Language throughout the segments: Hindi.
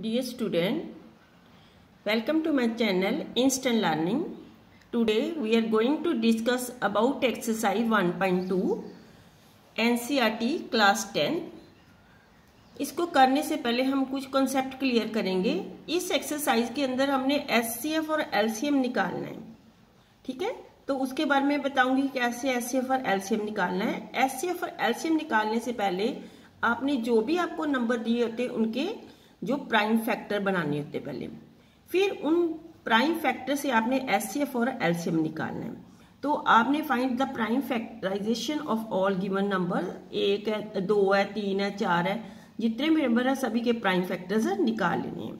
Dear student, welcome to my channel Instant Learning. Today we are going to discuss about exercise 1.2 NCERT class 10. इसको करने से पहले हम कुछ कॉन्सेप्ट क्लियर करेंगे. इस एक्सरसाइज के अंदर हमने SCF और LCM निकालना है. ठीक है, तो उसके बारे में बताऊंगी कैसे SCF और LCM निकालना है. SCF और LCM निकालने से पहले आपने जो भी आपको नंबर दिए होते उनके जो प्राइम फैक्टर बनाने होते पहले, फिर उन प्राइम फैक्टर से आपने SCF और LCM निकालना है. तो आपने find the prime factorization of all given number. 1 है, 2 है, 3 है, 4 है, जितने भी नंबर है सभी के प्राइम फैक्टर्स निकाल लेने हैं.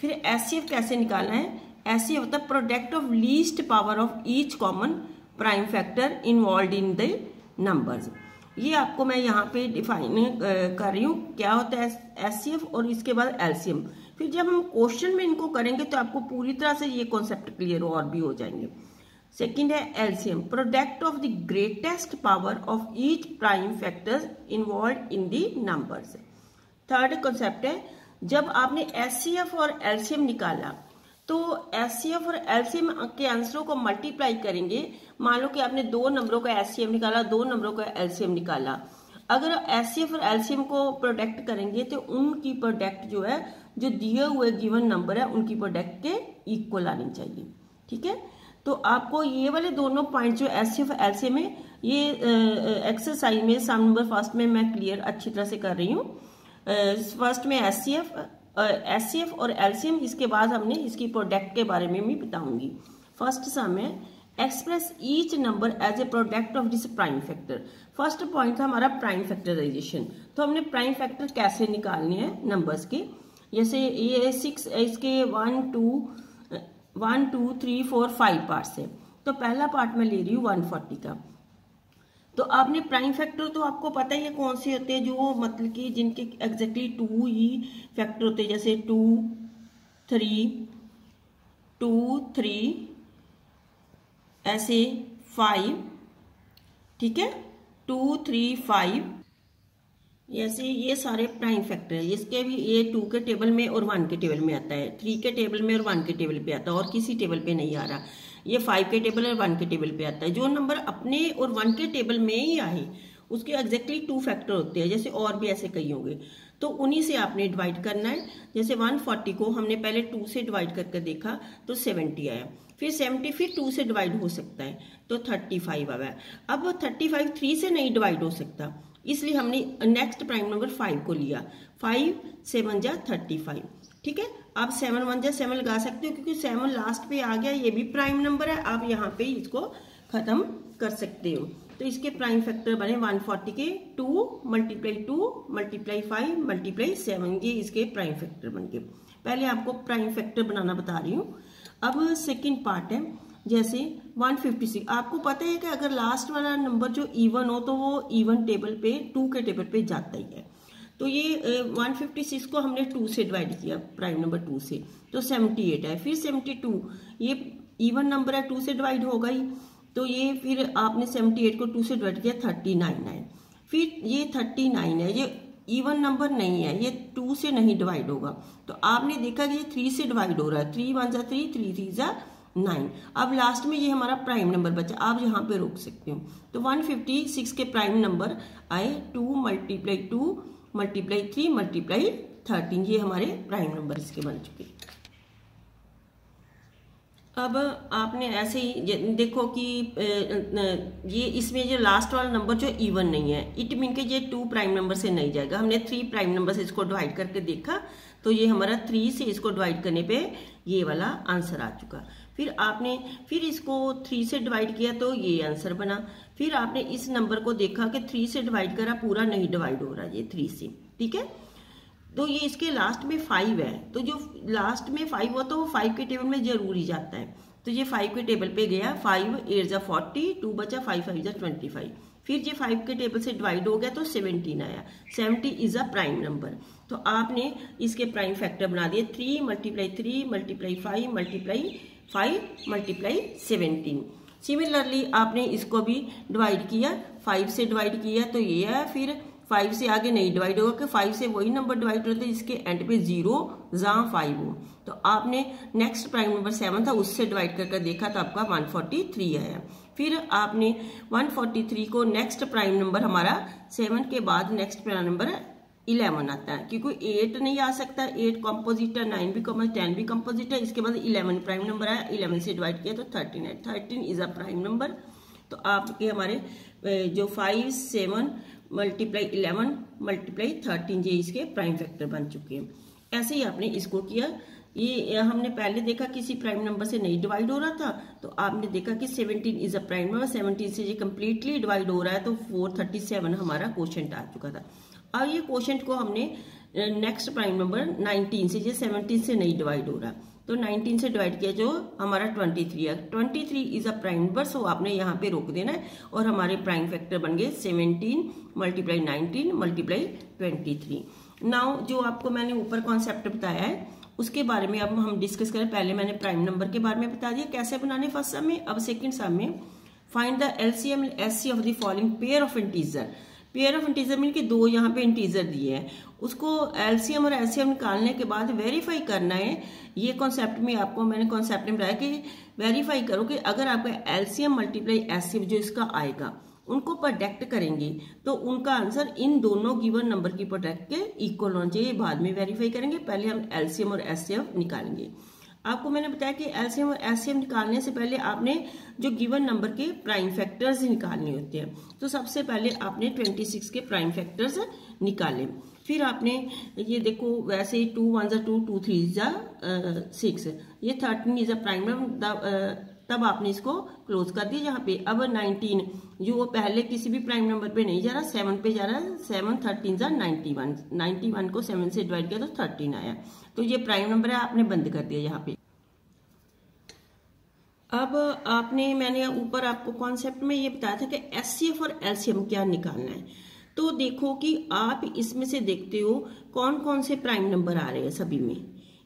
फिर SCF कैसे निकालना है. SCF होता है product of least power of each common prime factor involve in the numbers. ये आपको मैं यहाँ पे डिफाइन कर रही हूँ क्या होता है SCF और इसके बाद LCM. फिर जब हम क्वेश्चन में इनको करेंगे तो आपको पूरी तरह से ये कॉन्सेप्ट क्लियर और भी हो जाएंगे. सेकंड है LCM, product of the greatest power of each prime factors involve in the numbers. Third concept है जब आपने SCF और LCM निकाला तो SCF और LCM के आंसरों को मल्टीप्लाई करेंगे. मान लो कि आपने 2 नंबरों का SCF निकाला, 2 नंबरों का LCM निकाला. अगर SCF और LCM को प्रोडक्ट करेंगे तो उनकी प्रोडक्ट जो है, जो दिए हुए गिवन नंबर है उनकी प्रोडक्ट के इक्वल आनी चाहिए. ठीक है, तो आपको ये वाले दोनों पॉइंट जो SCF और LCM है ये एक्सरसाइज में सम नंबर फर्स्ट में मैं क्लियर अच्छी तरह से कर रही हूँ. फर्स्ट में SCF और LCM, इसके बाद हमने इसकी प्रोडक्ट के बारे में भी बताऊंगी. फर्स्ट सम है express each number as a product of this prime factor. First point था हमारा प्राइम फैक्टराइजेशन. तो हमने प्राइम फैक्टर कैसे निकालने हैं नंबर्स के. जैसे ये 6 इसके 1 2 3 4 5 पार्ट्स है. तो पहला पार्ट मैं ले रही हूँ 140 का. तो आपने प्राइम फैक्टर तो आपको पता ही है कौन से होते हैं, जो मतलब कि जिनके एग्जैक्टली 2 ही फैक्टर होते हैं. जैसे 2 3 ऐसे 5. ठीक है, 2 3 5 ऐसे ये सारे प्राइम फैक्टर है. इसके भी ये 2 के टेबल में और 1 के टेबल में आता है, 3 के टेबल में और 1 के टेबल पे आता है, और किसी टेबल पे नहीं आ रहा. ये 5 के टेबल और 1 के टेबल पे आता है. जो नंबर अपने और 1 के टेबल में ही आए उसके एग्जैक्टली 2 फैक्टर होते हैं. जैसे और भी ऐसे कई होंगे, तो उन्हीं से आपने डिवाइड करना है. जैसे 140 को हमने पहले 2 से डिवाइड करके देखा तो 70 आया. फिर 70 फिर 2 से डिवाइड हो सकता है तो 35 आया. अब 35 3 से नहीं डिवाइड हो सकता, इसलिए हमने नेक्स्ट प्राइम नंबर 5 को लिया. 5 7 जा 35. ठीक है, आप 7 1 जा 7 लगा सकते हो क्योंकि 7 लास्ट पे आ गया. ये भी प्राइम नंबर है, आप यहाँ पे इसको खत्म कर सकते हो. तो इसके प्राइम फैक्टर बने 140 के 2 × 2 × 5 × 7. ये इसके प्राइम फैक्टर बन गए. पहले आपको प्राइम फैक्टर बनाना बता रही हूँ. अब सेकंड पार्ट है जैसे 156. आपको पता है कि अगर लास्ट वाला नंबर जो इवन हो तो वो इवन टेबल पे 2 के टेबल पे जाता ही है. तो ये 156 को हमने 2 से डिवाइड किया, प्राइम नंबर 2 से, तो 78 है. फिर 72 ये इवन नंबर है, 2 से डिवाइड होगा ही, तो ये फिर आपने 78 को 2 से डिवाइड किया 39 है. फिर ये 39 है, ये इवन नंबर नहीं है, ये 2 से नहीं डिवाइड होगा. तो आपने देखा कि ये 3 से डिवाइड हो रहा है. 3 1 जा 3 3 3 जा 9. अब लास्ट में ये हमारा प्राइम नंबर बचा, आप यहाँ पे रोक सकते हो. तो 156 के प्राइम नंबर आए 2 × 2 × 3 × 13. ये हमारे प्राइम नंबर इसके बन चुके. अब आपने ऐसे ही देखो कि ये इसमें जो लास्ट वाला नंबर जो इवन नहीं है, इट मीन के ये 2 प्राइम नंबर से नहीं जाएगा. हमने 3 प्राइम नंबर से इसको डिवाइड करके देखा तो ये हमारा 3 से इसको डिवाइड करने पे ये वाला आंसर आ चुका. फिर इसको 3 से डिवाइड किया तो ये आंसर बना. फिर आपने इस नंबर को देखा कि 3 से डिवाइड करा, पूरा नहीं डिवाइड हो रहा ये 3 से. ठीक है, तो ये इसके लास्ट में 5 है. तो जो लास्ट में 5 हो तो वो 5 के टेबल में जरूर ही जाता है. तो ये 5 के टेबल पे गया. 5 8 जा 40, 2 बचा, 5 5 जा 25. फिर ये 5 के टेबल से डिवाइड हो गया तो 17 आया. 70 इज अ प्राइम नंबर. तो आपने इसके प्राइम फैक्टर बना दिए 3 × 3 × 5 × 5 × 17. सिमिलरली आपने इसको भी डिवाइड किया, 5 से डिवाइड किया तो ये है, फिर 5 से आगे नहीं डिवाइड होगा कि 5 से वही नंबर डिवाइड होता है जिसके एंड पे 0 जहां 5 हो। तो आपने नेक्स्ट प्राइम नंबर 7 था, उससे डिवाइड करके देखा तो आपका 143 आया। फिर आपने 143 को नेक्स्ट प्राइम नंबर हमारा 7 के बाद नेक्स्ट प्राइम नंबर 11 आता है, क्योंकि 8 नहीं आ सकता, 8 कॉम्पोजिट है, 9 भी कॉम्पोजिट, 10 भी कॉम्पोजिट है। इसके बाद 11 प्राइम नंबर आया, 11 से डिवाइड किया तो 13 है। 13 इज अ प्राइम नंबर। तो आपके हमारे जो 5, 7 मल्टीप्लाई 11 मल्टीप्लाई 13 ये इसके प्राइम फैक्टर बन चुके हैं। ऐसे ही आपने इसको किया। ये हमने पहले देखा किसी प्राइम नंबर से नहीं डिवाइड हो रहा था, तो आपने देखा कि 17 इज अ प्राइम नंबर, 17 से ये कंप्लीटली डिवाइड हो रहा है, तो 437 हमारा क्वोशंट आ चुका था। अब ये क्वोशंट को हमने नेक्स्ट प्राइम नंबर 19 से, ये 17 से नहीं डिवाइड हो रहा, तो 19 से डिवाइड किया जो हमारा 23 है। 23 इज अ प्राइम नंबर, सो आपने यहाँ पे रोक देना है और हमारे प्राइम फैक्टर बन गए 17 मल्टीप्लाई 19 मल्टीप्लाई 23। नाउ जो आपको मैंने ऊपर कॉन्सेप्ट बताया है उसके बारे में अब हम डिस्कस करें। पहले मैंने प्राइम नंबर के बारे में बता दिया कैसे बनाने फर्स्ट सम में। अब सेकंड सम में find the LCM SC of the following pair of integer. Pair of integer mean के दो यहाँ पे इंटीजर दिए हैं, उसको एलसीएम और एलसीएम निकालने के बाद वेरीफाई करना है। ये कॉन्सेप्ट में आपको मैंने कॉन्सेप्ट में बताया कि वेरीफाई करो कि अगर आपका एलसीएम मल्टीप्लाई एलसीएम जो इसका आएगा उनको प्रोडक्ट करेंगे तो उनका आंसर इन दोनों गिवन नंबर की प्रोडक्ट के इक्वल होना चाहिए। बाद में वेरीफाई करेंगे, पहले हम एलसीएम और एलसीएम निकालेंगे। आपको मैंने बताया कि एलसीएम और एलसीएम निकालने से पहले आपने जो गिवन नंबर के प्राइम फैक्टर्स निकालने होते हैं। तो सबसे पहले आपने 26 के प्राइम फैक्टर्स निकाले। फिर आपने ये देखो वैसे ही 2 1 2 2 3 6, ये 13 इज अ प्राइम नंबर, तब आपने इसको क्लोज कर दिया यहाँ पे। अब 19 जो वो पहले किसी भी प्राइम नंबर पे नहीं जा रहा, 7 पे जा रहा है, 7 13 91, 91 को 7 से डिवाइड किया तो 13 आया। तो ये प्राइम नंबर है, आपने बंद कर दिया यहाँ पे। अब आपने मैंने ऊपर आपको कॉन्सेप्ट में ये बताया था कि एचसीएफ और एलसीएम क्या निकालना है। तो देखो कि आप इसमें से देखते हो कौन कौन से प्राइम नंबर आ रहे हैं सभी में।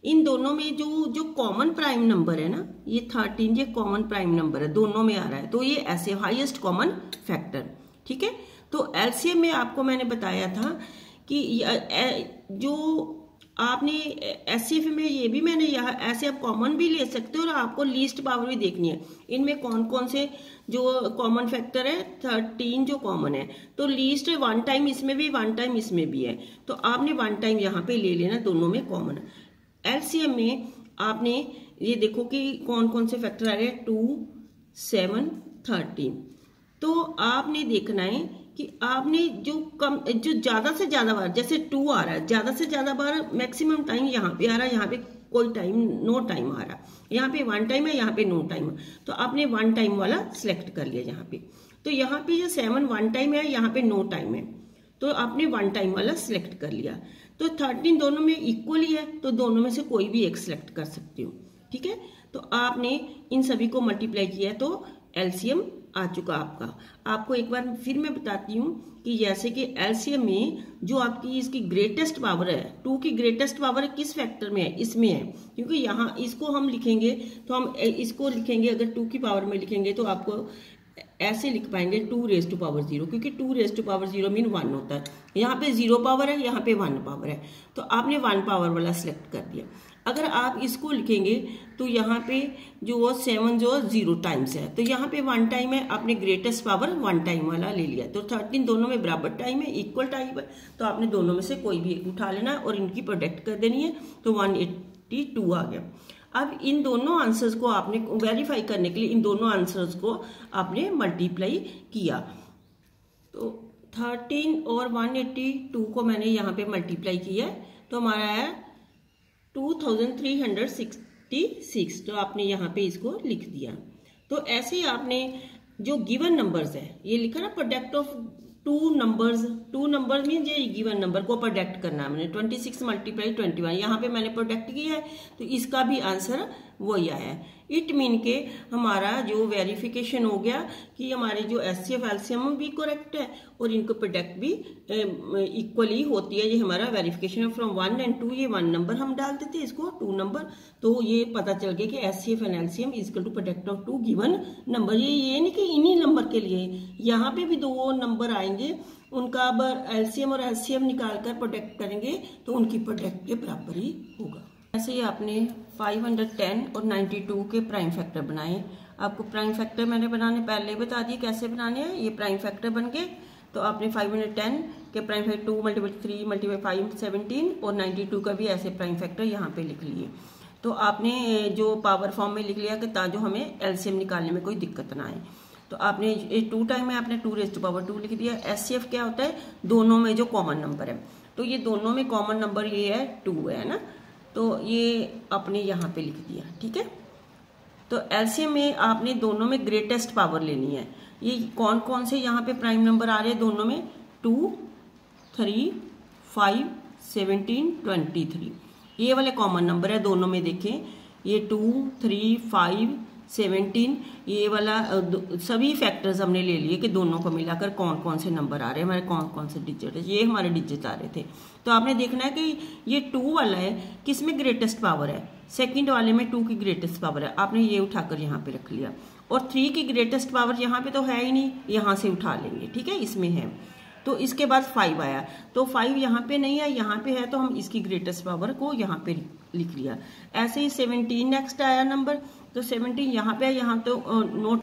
इन दोनों में जो कॉमन प्राइम नंबर है ना, ये 13 ये कॉमन प्राइम नंबर है, दोनों में आ रहा है, तो ये ऐसे हाईएस्ट कॉमन फैक्टर। ठीक है, तो एलसीएम में आपको मैंने बताया था कि जो आपने एचसीएफ में ये भी मैंने यहाँ ऐसे आप कॉमन भी ले सकते हो और आपको लीस्ट पावर भी देखनी है। इनमें कौन कौन से जो कॉमन फैक्टर है, 13 जो कॉमन है, तो लीस्ट 1 टाइम इसमें भी 1 टाइम इसमें भी है, तो आपने 1 टाइम यहाँ पे ले लेना, दोनों में कॉमन। एलसीएम में आपने ये देखो कि कौन कौन से फैक्टर आ रहे हैं, 2 7 13। तो आपने देखना है कि आपने जो ज्यादा से ज्यादा बार, जैसे 2 आ रहा है, ज्यादा से ज्यादा बार मैक्सिमम टाइम यहाँ पे आ रहा है, यहाँ पे कोई टाइम नो टाइम आ रहा है, यहाँ पे 1 टाइम है, यहाँ पे नो टाइम है, तो आपने 1 टाइम वाला सिलेक्ट कर लिया यहाँ पे। तो यहाँ पे जो 7 1 टाइम है, यहाँ पे नो टाइम है, तो आपने 1 टाइम वाला सिलेक्ट कर लिया। तो 13 दोनों में इक्वली है, तो दोनों में से कोई भी एक सिलेक्ट कर सकते हो। ठीक है, तो आपने इन सभी को मल्टीप्लाई किया तो एलसीएम आ चुका आपका। आपको एक बार फिर मैं बताती हूँ कि जैसे कि एलसीएम में जो आपकी इसकी ग्रेटेस्ट पावर है, 2 की ग्रेटेस्ट पावर किस फैक्टर में है, इसमें है, क्योंकि यहाँ इसको हम लिखेंगे तो हम इसको लिखेंगे, अगर 2 की पावर में लिखेंगे तो आपको ऐसे लिख पाएंगे 2 रेज़ टू पावर 0, क्योंकि 2 रेज़ टू पावर 0 मीन 1 होता है। यहाँ पे 0 पावर है, यहाँ पे 1 पावर है, तो आपने 1 पावर वाला सिलेक्ट कर दिया। अगर आप इसको लिखेंगे तो यहाँ पे जो 7 जो 0 टाइम्स है, तो यहाँ पे 1 टाइम है, आपने ग्रेटेस्ट पावर 1 टाइम वाला ले लिया। तो 13 दोनों में बराबर टाइम है, इक्वल टाइम है, तो आपने दोनों में से कोई भी एक उठा लेना और इनकी प्रोडक्ट कर देनी है, तो 182 आ गया। अब इन दोनों आंसर्स को आपने वेरीफाई करने के लिए इन दोनों आंसर्स को आपने मल्टीप्लाई किया। तो 13 और 182 को मैंने यहाँ पे मल्टीप्लाई किया, तो हमारा है 2366। तो आपने यहाँ पे इसको लिख दिया। तो ऐसे ही आपने जो गिवन नंबर्स है, ये लिखा ना प्रोडक्ट ऑफ 2 नंबर्स मीन ये गिवन नंबर को प्रोडक्ट करना है। मैंने 26 मल्टीप्लाई 21 यहाँ पे मैंने प्रोडक्ट किया है, तो इसका भी आंसर वही आया है। इट मीन के हमारा जो वेरिफिकेशन हो गया कि हमारे जो एचसीएफ एलसीएम भी करेक्ट है और इनको प्रोडक्ट भी इक्वली होती है। ये हमारा वेरिफिकेशन फ्रॉम 1 and 2, ये 1 नंबर हम डाल देते हैं, इसको 2 नंबर, तो ये पता चल गया कि HCF and LCM equal to product of 2 given number. ये नहीं कि इन्हीं नंबर के लिए, यहाँ पे भी 2 नंबर आएंगे उनका अब एलसीएम और एलसीएम निकाल कर प्रोडक्ट करेंगे तो उनकी प्रोडक्ट के बराबर ही होगा। ऐसे ही आपने 510 और 92 के प्राइम फैक्टर बनाए। आपको प्राइम फैक्टर मैंने बनाने पहले बता दिए कैसे बनाने हैं। ये प्राइम फैक्टर बन गए तो आपने 510 के प्राइम फैक्टर 2 × 3 × 5 17 और 92 का भी ऐसे प्राइम फैक्टर यहाँ पे लिख लिए। तो आपने जो पावर फॉर्म में लिख लिया कि ताकि हमें एलसीएम निकालने में कोई दिक्कत ना आए। तो आपने 2 टाइम में आपने 2⁻² लिख दिया। एचसीएफ क्या होता है, दोनों में जो कॉमन नंबर है। तो ये दोनों में कॉमन नंबर ये है 2 है ना, तो ये आपने यहाँ पे लिख दिया। ठीक है, तो एलसीएम में आपने दोनों में ग्रेटेस्ट पावर लेनी है। ये कौन कौन से यहाँ पे प्राइम नंबर आ रहे हैं दोनों में, 2, 3, 5, 17, 23। ये वाले कॉमन नंबर है दोनों में। देखें ये 2, 3, 5, 17 ये वाला सभी फैक्टर्स हमने ले लिए कि दोनों को मिलाकर कौन कौन से नंबर आ रहे हैं, हमारे कौन कौन से डिजिट है। ये हमारे डिजिट आ रहे थे। तो आपने देखना है कि ये 2 वाला है किसमें ग्रेटेस्ट पावर है, सेकंड वाले में 2 की ग्रेटेस्ट पावर है। आपने ये उठाकर यहाँ पे रख लिया। और 3 की ग्रेटेस्ट पावर यहाँ पे तो है ही नहीं, यहाँ से उठा लेंगे। ठीक है, इसमें है। तो इसके बाद 5 आया, तो 5 यहाँ पे नहीं है, यहाँ पे है, तो हम इसकी ग्रेटेस्ट पावर को यहाँ पे लिख लिया। ऐसे ही 17 नेक्स्ट आया नंबर, तो 17 यहाँ पे है, यहाँ तो नोट।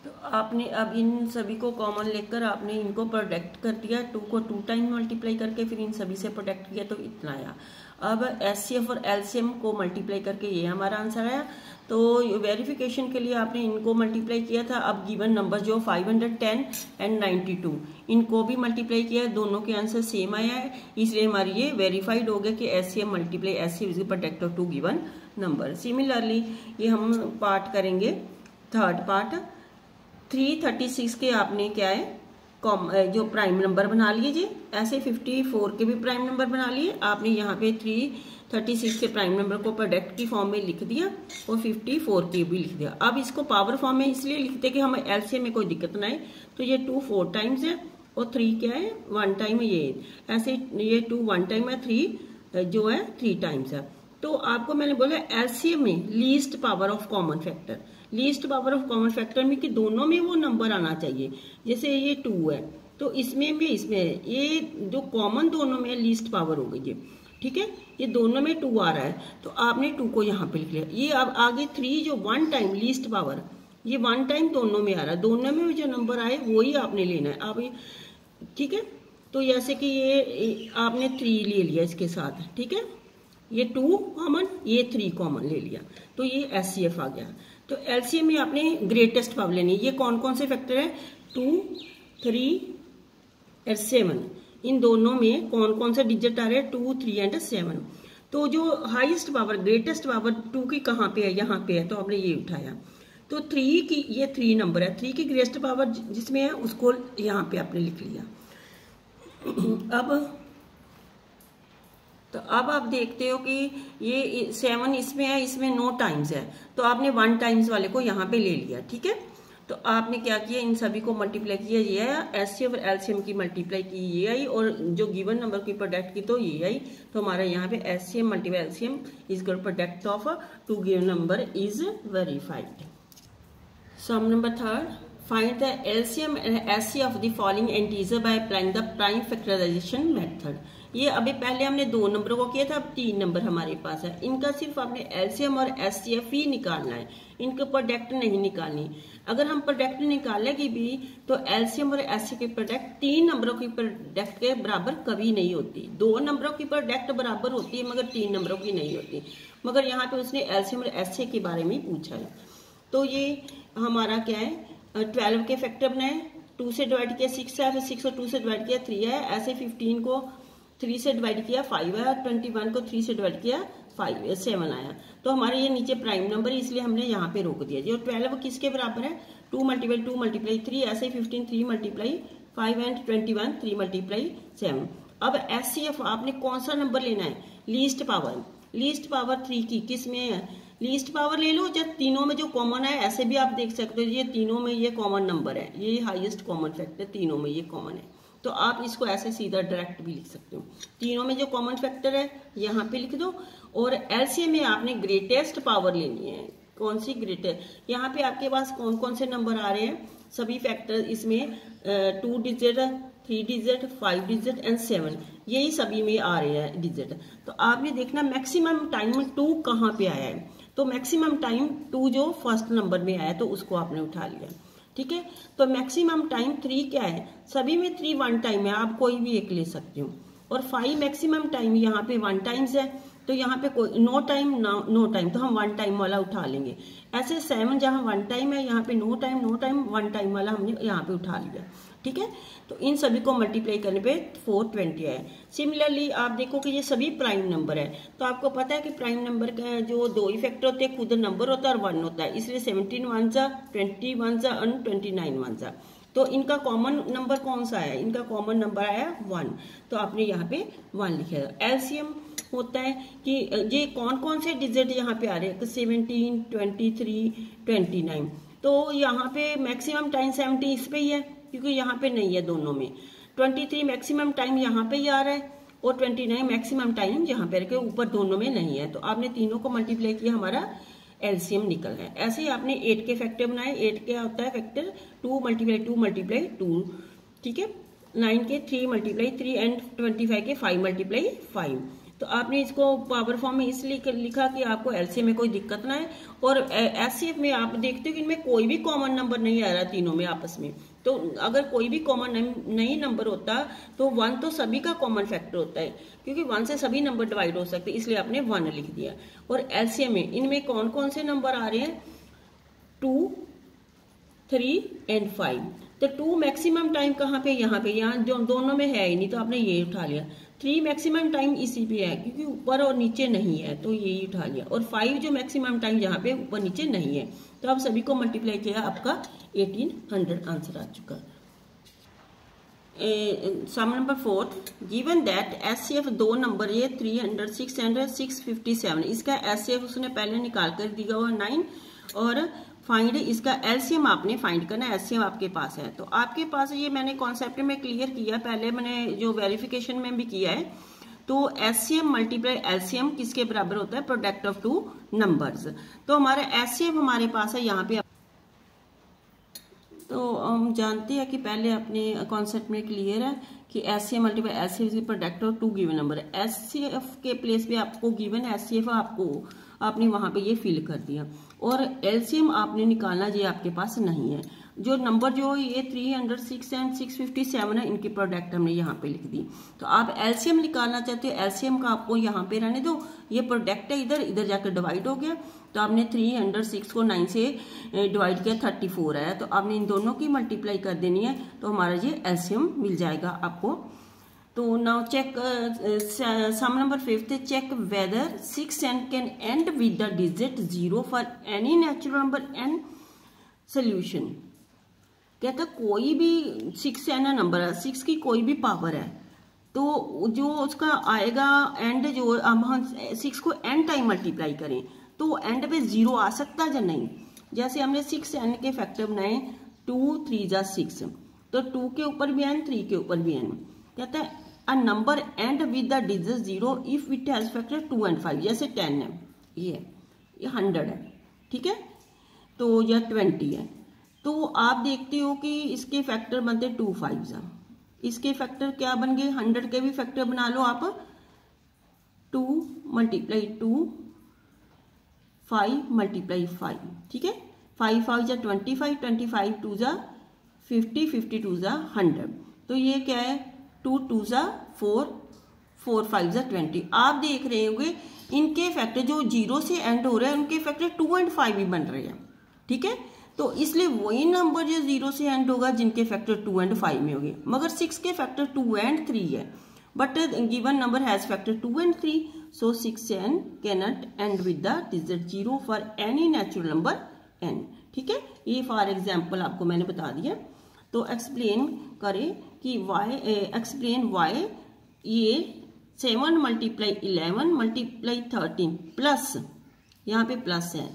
तो आपने अब इन सभी को कॉमन लेकर आपने इनको प्रोडक्ट कर दिया। 2 को 2 टाइम मल्टीप्लाई करके फिर इन सभी से प्रोडक्ट किया तो इतना आया। अब एचसीएफ और एलसीएम को मल्टीप्लाई करके ये हमारा आंसर आया। तो वेरिफिकेशन के लिए आपने इनको मल्टीप्लाई किया था। अब गिवन नंबर जो 510 एंड 92 इनको भी मल्टीप्लाई किया, दोनों के आंसर सेम आया है, इसलिए हमारी ये वेरीफाइड हो गया कि HCM multiply HCF is the product of 2 given number. Similarly ये हम पार्ट करेंगे, थर्ड पार्ट। 336 के आपने क्या है जो प्राइम नंबर बना लीजिए। ऐसे 54 के भी प्राइम नंबर बना लिए। आपने यहाँ पे 336 के प्राइम नंबर को प्रोडक्ट की फॉर्म में लिख दिया और 54 के भी लिख दिया। अब इसको पावर फॉर्म में इसलिए लिखते कि हमें एलसीएम में कोई दिक्कत ना आए। तो ये 2 4 टाइम्स है और 3 क्या है 1 टाइम है। ये ऐसे ये 2 1 टाइम है, 3 जो है 3 टाइम्स है। तो आपको मैंने बोला एलसीएम में least power of common factor, least power of common factor में कि दोनों में वो नंबर आना चाहिए। जैसे ये 2 है तो इसमें भी इसमें है, ये जो कॉमन दोनों में लीस्ट पावर हो गई है। ठीक है, ये दोनों में 2 आ रहा है तो आपने 2 को यहाँ पे लिख लिया। ये अब आगे 3 जो 1 टाइम लीस्ट पावर, ये 1 टाइम दोनों में आ रहा है, दोनों में जो नंबर आए वही आपने लेना है। आप ठीक है, तो जैसे कि ये आपने 3 ले लिया इसके साथ। ठीक है, ये 2 कॉमन, ये 3 कॉमन ले लिया, तो ये एचसीएफ आ गया। तो एलसीएम में आपने ग्रेटेस्ट पावर लेनी है। ये कौन कौन से फैक्टर है, 2, 3 और 7, इन दोनों में कौन कौन से डिजिट आ रहे हैं, 2, 3 एंड 7। तो जो हाईएस्ट पावर ग्रेटेस्ट पावर 2 की कहाँ पे है, यहाँ पे है, तो आपने ये उठाया। तो 3 की ये 3 नंबर है, 3 की ग्रेटेस्ट पावर जिसमें है उसको यहाँ पे आपने लिख लिया। अब आप देखते हो कि ये 7 इसमें है, इसमें 9 टाइम्स है, तो आपने 1 टाइम्स वाले को यहाँ पे ले लिया। ठीक है, तो आपने क्या किया, इन सभी को मल्टीप्लाई किया, ये आया। एचसीएफ और एलसीएम की मल्टीप्लाई की ये आई, और जो गिवन नंबर की प्रोडक्ट की तो ये आई। तो हमारा यहाँ पे HCM multiply LCM is equal product of 2 given number is verified. Sum number 3, find the LCM and HCF of the following integer by applying the prime factorization method. ये अभी पहले हमने 2 नंबरों को किया था, अब 3 नंबर हमारे पास है। इनका सिर्फ आपने एलसीएम और एचसीएफ ही निकालना है, इनके प्रोडक्ट नहीं निकालनी। अगर हम प्रोडक्ट निकालेगी भी तो एलसीएम और एचसीएफ की प्रोडक्ट 3 नंबरों की प्रोडक्ट के बराबर कभी नहीं होती। 2 नंबरों की प्रोडक्ट बराबर होती है मगर 3 नंबरों की नहीं होती। मगर यहाँ पे उसने एलसीएम और एचसीएफ के बारे में पूछा है। तो ये हमारा क्या है, 12 के फैक्टर बनाए, 2 से डिवाइड किया 6 है, फिर 6 को 2 से डिवाइड किया 3 है। ऐसे 15 को 3 से डिवाइड किया 5 है, 21 को 3 से डिवाइड किया 7 आया। तो हमारे ये नीचे प्राइम नंबर है, इसलिए हमने यहाँ पे रोक दिया जी। और 12 किसके बराबर है, 2 मल्टीप्लाई 2 मल्टीप्लाई 3, ऐसे 15 3 मल्टीप्लाई 5 एंड 21 3 मल्टीप्लाई 7। अब एचसीएफ आपने कौन सा नंबर लेना है, लीस्ट पावर। लीस्ट पावर 3 की किस में है, लीस्ट पावर ले लो जब तीनों में जो कॉमन है। ऐसे भी आप देख सकते हो ये तीनों में ये कॉमन नंबर है, ये हाईएस्ट कॉमन फैक्टर तीनों में ये कॉमन है। तो आप इसको ऐसे सीधा डायरेक्ट भी लिख सकते हो, तीनों में जो कॉमन फैक्टर है यहाँ पे लिख दो। और एलसीएम में आपने ग्रेटेस्ट पावर लेनी है, कौन सी ग्रेटेस्ट। यहाँ पे आपके पास कौन कौन से नंबर आ रहे हैं, सभी फैक्टर इसमें 2 डिजिट 3 डिजिट, 5 डिजिट एंड 7, यही सभी में आ रहे हैं डिजिट। तो आपने देखना मैक्सिमम टाइम 2 कहाँ पे आया है, तो मैक्सिमम टाइम 2 जो फर्स्ट नंबर में आया तो उसको आपने उठा लिया, ठीक है। तो मैक्सिमम टाइम 3 क्या है, सभी में 3 1 टाइम है, आप कोई भी एक ले सकते हो। और 5 मैक्सिमम टाइम यहाँ पे 1 टाइम्स है, तो यहाँ पे कोई नो टाइम नो टाइम, तो हम 1 टाइम वाला उठा लेंगे। ऐसे 7 जहाँ 1 टाइम है, यहाँ पे नो टाइम 1 टाइम वाला हमने यहाँ पे उठा लिया, ठीक है। तो इन सभी को मल्टीप्लाई करने पे 420 है। सिमिलरली आप देखो कि ये सभी प्राइम नंबर है, तो आपको पता है कि प्राइम नंबर का जो 2 ही फैक्टर होते हैं, खुद नंबर होता है और 1 होता है, इसलिए 17 1 जा, 20 1 जा और 29 1 जा। तो इनका कॉमन नंबर कौन सा है, इनका कॉमन नंबर आया 1, तो आपने यहाँ पे 1 लिखा है। एलसीएम होता है कि ये कौन कौन से डिजिट यहाँ पे आ रहे हैं, 17 23 29, तो यहाँ पे मैक्सिमम टाइम 70 इस पे ही है क्योंकि यहाँ पे नहीं है दोनों में। 23 मैक्सिमम टाइम यहाँ पे ही आ रहा है और 29 मैक्सिमम टाइम यहाँ पे रखे, ऊपर दोनों में नहीं है। तो आपने तीनों को मल्टीप्लाई किया, हमारा एलसीएम निकल है। ऐसे ही आपने 8 के फैक्टर बनाए। 8 क्या होता है फैक्टर, 2 मल्टीप्लाई 2, ठीक है। 9 के 3 मल्टीप्लाई 3 एंड 25 के 5 मल्टीप्लाई 5। तो आपने इसको पावर फॉर्म में इसलिए लिखा कि आपको एलसीएम में कोई दिक्कत ना है। और एचसीएफ में आप देखते हो कि इनमें कोई भी कॉमन नंबर नहीं आ रहा तीनों में आपस में। तो अगर कोई भी कॉमन नहीं नंबर होता तो 1 तो सभी का कॉमन फैक्टर होता है, क्योंकि 1 से सभी नंबर डिवाइड हो सकते, इसलिए आपने 1 लिख दिया। और एलसीएम में इनमें कौन कौन से नंबर आ रहे हैं, 2 3 एंड 5। तो 2 मैक्सिमम टाइम कहाँ पे, यहाँ पे, यहाँ जो दोनों में है ही नहीं, तो आपने ये उठा लिया। 3 मैक्सिमम टाइम इसी पे है क्योंकि ऊपर और नीचे नहीं है, तो यही उठा लिया। और 5 जो मैक्सिमम टाइम यहाँ पे ऊपर नीचे नहीं है, तो आप सभी को मल्टीप्लाई किया, आपका 1800 आंसर आ चुका। Sum number 4, given that HCF 2 number ये 306 एंड 657, इसका एचसीएफ उसने पहले निकाल कर दिया हुआ 9, और फाइंड इसका एलसीएम आपने फाइंड करना है। एलसीएम आपके पास है, तो आपके पास ये मैंने कॉन्सेप्ट में क्लियर किया, पहले मैंने जो वेरिफिकेशन में भी किया है। तो एचसीएम मल्टीप्लाई एलसीएम किसके बराबर होता है, प्रोडक्ट ऑफ 2 नंबर्स। तो हमारा एचसीएम हमारे पास है यहाँ पे। तो हम जानते हैं कि पहले अपने कॉन्सेप्ट में क्लियर है कि HCF multiply HCF is product of 2 given number. HCF के प्लेस पे आपको गिवन एचसीएफ आपको आपने वहां पे ये फिल कर दिया, और एलसीएम आपने निकालना, ये आपके पास नहीं है। जो नंबर जो ये 306 एंड 657 है, इनकी प्रोडक्ट हमने यहाँ पे लिख दी। तो आप एलसीएम निकालना चाहते हो, एलसीएम का आपको यहाँ पे रहने दो, ये प्रोडक्ट है, इधर इधर जाकर डिवाइड हो गया। तो आपने 306 को 9 से डिवाइड किया, 34 है, तो आपने इन दोनों की मल्टीप्लाई कर देनी है, तो हमारा ये एलसीएम मिल जाएगा आपको। तो now check sum number 5, check whether 6 and can and with the digit 0 for any natural number and solution. कहता कोई भी 6 है ना नंबर है, 6 की कोई भी पावर है, तो जो उसका आएगा एंड, जो हम 6 को एन टाइम मल्टीप्लाई करें तो एंड पे 0 आ सकता या नहीं। जैसे हमने 6 एन के फैक्टर बनाए, 2 3 जा 6, तो 2 के ऊपर भी एन, 3 के ऊपर भी एन। कहता है a number and with the digit 0 if it has factor 2 and 5। जैसे 10 है, ये 100 है, ठीक है, तो यह 20 है। तो आप देखते हो कि इसके फैक्टर बनते 2 5 जा, इसके फैक्टर क्या बन गए, 100 के भी फैक्टर बना लो आप, 2 मल्टीप्लाई 2 5 मल्टीप्लाई 5, ठीक है। 5 5 जा 25, 25 2 जा 50, 52 जा 100। तो ये क्या है, 2 2 जा 4, 4 5 जा 20। आप देख रहे होंगे इनके फैक्टर जो 0 से एंड हो रहे हैं, उनके फैक्टर 2 एंड 5 भी बन रहे हैं, ठीक है। तो इसलिए वही नंबर जो 0 से एंड होगा जिनके फैक्टर 2 एंड 5 में होंगे। मगर 6 के फैक्टर 2 एंड 3 है, but given number has factor 2 and 3, so 6n cannot end with the digit 0 for any natural number n, ठीक है। ये फॉर एग्जाम्पल आपको मैंने बता दिया। तो एक्सप्लेन करें कि एक्सप्लेन वाई ये 7 मल्टीप्लाई 11 मल्टीप्लाई 13 प्लस, यहाँ पे प्लस है,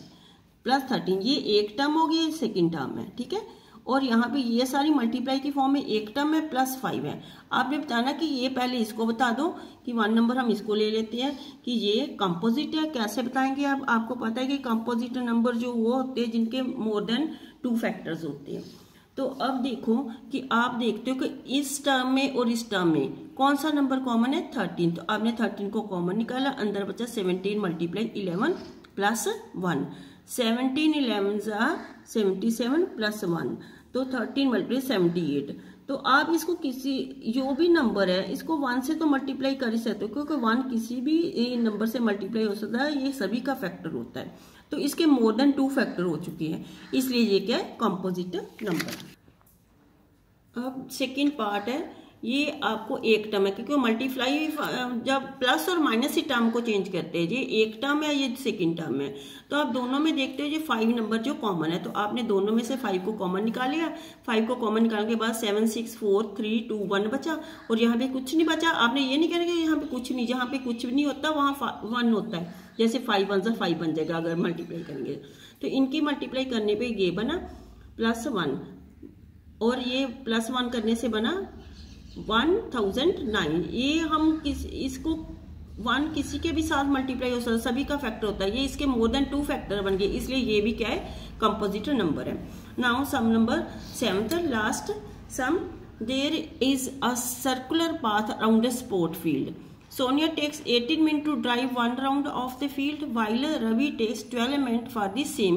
प्लस 13, ये एक टर्म होगी, ये सेकेंड टर्म है, ठीक है। और यहाँ पे ये सारी मल्टीप्लाई की फॉर्म में एक टर्म है, प्लस 5 है। आपने बताना कि ये पहले इसको बता दो कि 1 नंबर हम इसको ले लेते हैं कि ये कंपोजिट है। कैसे बताएंगे आप, आपको पता है कि कंपोजिट नंबर जो वो होते हैं जिनके मोर देन 2 फैक्टर्स होते हैं। तो अब देखो कि आप देखते हो कि इस टर्म में और इस टर्म में कौन सा नंबर कॉमन है, 13। तो आपने 13 को कॉमन निकाला, अंदर बचा 17 मल्टीप्लाई 11 प्लस 1। 17 11 77 प्लस 1, तो 13 मल्टीप्लाई 78। तो आप इसको किसी जो भी नंबर है इसको 1 से तो मल्टीप्लाई कर ही सकते हो, क्योंकि 1 किसी भी नंबर से मल्टीप्लाई हो सकता है, ये सभी का फैक्टर होता है। तो इसके मोर देन 2 फैक्टर हो चुके हैं, इसलिए ये क्या है, कंपोजिट नंबर। अब सेकेंड पार्ट है, ये आपको एक टर्म है, क्योंकि मल्टीप्लाई जब प्लस और माइनस ही टर्म को चेंज करते हैं, ये एक टर्म है, ये सेकेंड टर्म है। तो आप दोनों में देखते हो ये 5 नंबर जो कॉमन है, तो आपने दोनों में से 5 को कॉमन निकाल लिया। 5 को कॉमन निकालने के बाद 7 6 4 3 2 1 बचा, और यहाँ पे कुछ नहीं बचा। आपने ये नहीं कहना कि यहाँ पे कुछ नहीं, जहाँ पे कुछ नहीं होता वहाँ 1 होता है, जैसे 5 1 से 5 बन जाएगा अगर मल्टीप्लाई करेंगे। तो इनकी मल्टीप्लाई करने पर ये बना +1, और ये +1 करने से बना 1009। ये हम इसको 1 किसी के भी साथ मल्टीप्लाई हो सकता है, सभी का फैक्टर होता है, ये इसके मोर देन 2 फैक्टर बन गए, इसलिए ये भी क्या है, कंपोजिट नंबर है। Now sum number 7th last sum, there is a circular path around a sport field. Sonia takes 18 minutes to drive 1 round of the field, while Ravi takes 12 minutes for the same.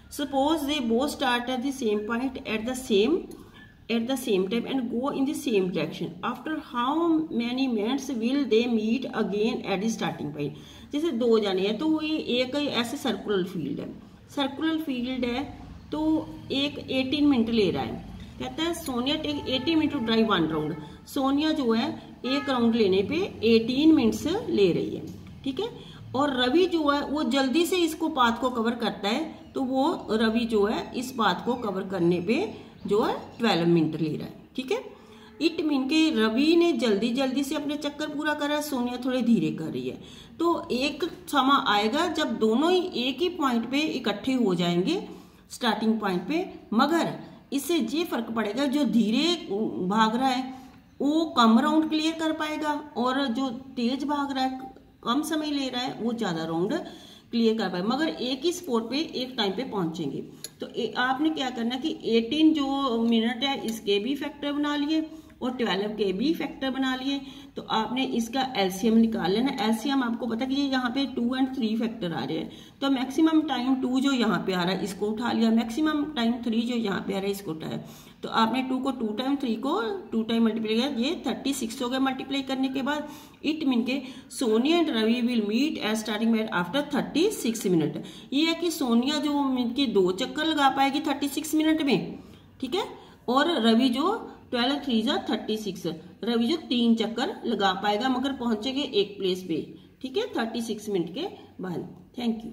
Suppose they both start at the same point at the same time and go in the same direction. After how many minutes will they meet again at the starting point? जैसे 2 जाने हैं, तो ये एक ऐसे सर्कुलर फील्ड है, तो एक 18 मिनट ले रहा है। कहता है Sonia take 18 minute to drive 1 round. Sonia जो है एक राउंड लेने पे 18 मिनट्स ले रही है, ठीक है। और रवि जो है वो जल्दी से इसको पाथ को कवर करता है, तो वो रवि जो है इस पाथ को कवर करने पे जो है 12 मिनट ले रहा है, ठीक है। इट मीन के रवि ने जल्दी से अपने चक्कर पूरा करा, सोनिया थोड़े धीरे कर रही है। तो एक समय आएगा जब दोनों ही एक ही पॉइंट पे इकट्ठे हो जाएंगे स्टार्टिंग पॉइंट पे, मगर इससे ये फर्क पड़ेगा जो धीरे भाग रहा है वो कम राउंड क्लियर कर पाएगा, और जो तेज भाग रहा है कम समय ले रहा है वो ज्यादा राउंड क्लियर कर पाए, मगर एक ही स्पॉट पे एक टाइम पे पहुंचेंगे। तो आपने क्या करना कि 18 जो मिनट है इसके भी फैक्टर बना लिए और 12 के भी फैक्टर बना लिए। तो आपने इसका एलसीएम निकाल लेना। एलसीएम आपको पता कि ये यहाँ पे 2 और 3 फैक्टर आ रहे हैं, तो मैक्सिमम टाइम 2 जो यहाँ पे आ रहा है इसको उठा लिया, मैक्सिमम टाइम 3 जो यहाँ पे आ रहा है इसको उठाया। तो आपने 2 को 2 टाइम, 3 को 2 टाइम मल्टीप्लाई किया, ये 36 हो गया। मल्टीप्लाई करने के बाद इट मीन के Sonia and Ravi will meet at starting minute after 36 minute. ये है कि सोनिया जो की 2 चक्कर लगा पाएगी 36 मिनट में, ठीक है, और रवि जो 12 3 36, रवि जो 3 चक्कर लगा पाएगा, मगर पहुंचेंगे एक प्लेस पे, ठीक है, 36 मिनट के बाद। Thank you.